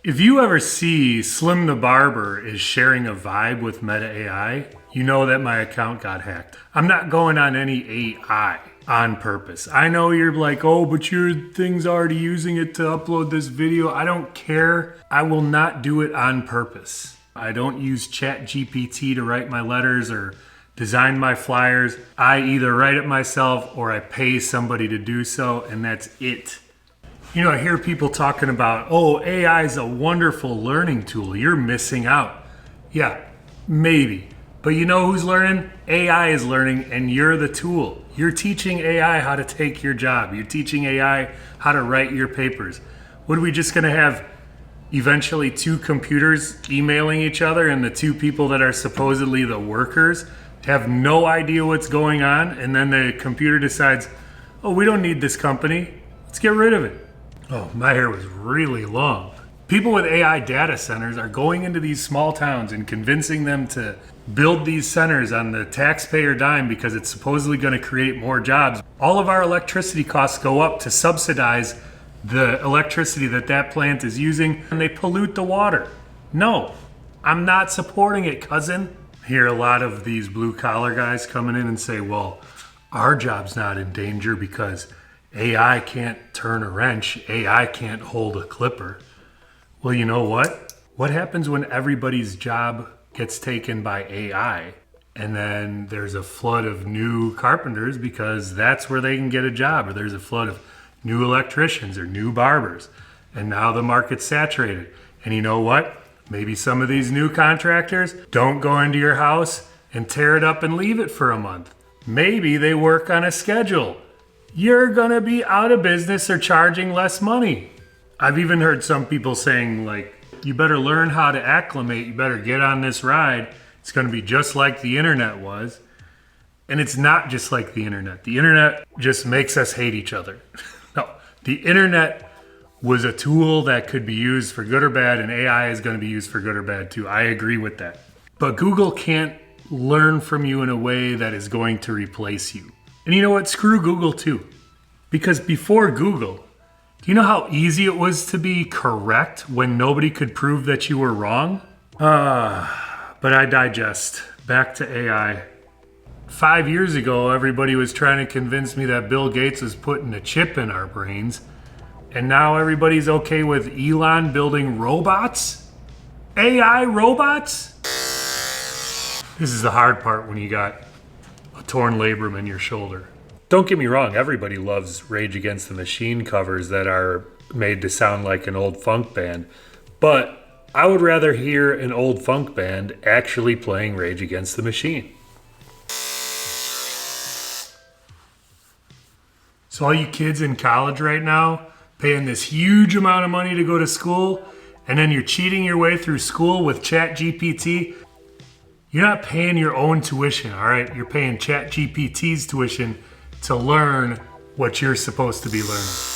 If you ever see Slim the Barber is sharing a vibe with Meta AI, you know that my account got hacked. I'm not going on any AI on purpose. I know you're like, oh, but your thing's already using it to upload this video. I don't care. I will not do it on purpose. I don't use ChatGPT to write my letters or design my flyers. I either write it myself or I pay somebody to do so, and that's it. You know, I hear people talking about, oh, AI is a wonderful learning tool. You're missing out. Yeah, maybe. But you know who's learning? AI is learning, and you're the tool. You're teaching AI how to take your job. You're teaching AI how to write your papers. What are we just going to have eventually two computers emailing each other, and the two people that are supposedly the workers have no idea what's going on, and then the computer decides, oh, we don't need this company. Let's get rid of it. Oh, my hair was really long. People with AI data centers are going into these small towns and convincing them to build these centers on the taxpayer dime because it's supposedly going to create more jobs. All of our electricity costs go up to subsidize the electricity that plant is using, and they pollute the water. No, I'm not supporting it, cousin. I hear a lot of these blue collar guys coming in and say, well, our job's not in danger because AI can't turn a wrench, AI can't hold a clipper. Well, you know what? What happens when everybody's job gets taken by AI and then there's a flood of new carpenters because that's where they can get a job, or there's a flood of new electricians or new barbers, and now the market's saturated. And you know what? Maybe some of these new contractors don't go into your house and tear it up and leave it for a month. Maybe they work on a schedule. You're gonna be out of business or charging less money. I've even heard some people saying, like, you better learn how to acclimate, you better get on this ride. It's gonna be just like the internet was. And it's not just like the internet. The internet just makes us hate each other. No, the internet was a tool that could be used for good or bad, and AI is gonna be used for good or bad too. I agree with that. But Google can't learn from you in a way that is going to replace you. And you know what? Screw Google too. Because before Google, do you know how easy it was to be correct when nobody could prove that you were wrong? But I digest. Back to AI. 5 years ago, everybody was trying to convince me that Bill Gates was putting a chip in our brains. And now everybody's okay with Elon building robots? AI robots? This is the hard part when you got a torn labrum in your shoulder. Don't get me wrong, everybody loves Rage Against the Machine covers that are made to sound like an old funk band. But I would rather hear an old funk band actually playing Rage Against the Machine. So all you kids in college right now, paying this huge amount of money to go to school, and then you're cheating your way through school with ChatGPT. You're not paying your own tuition, all right? You're paying ChatGPT's tuition to learn what you're supposed to be learning.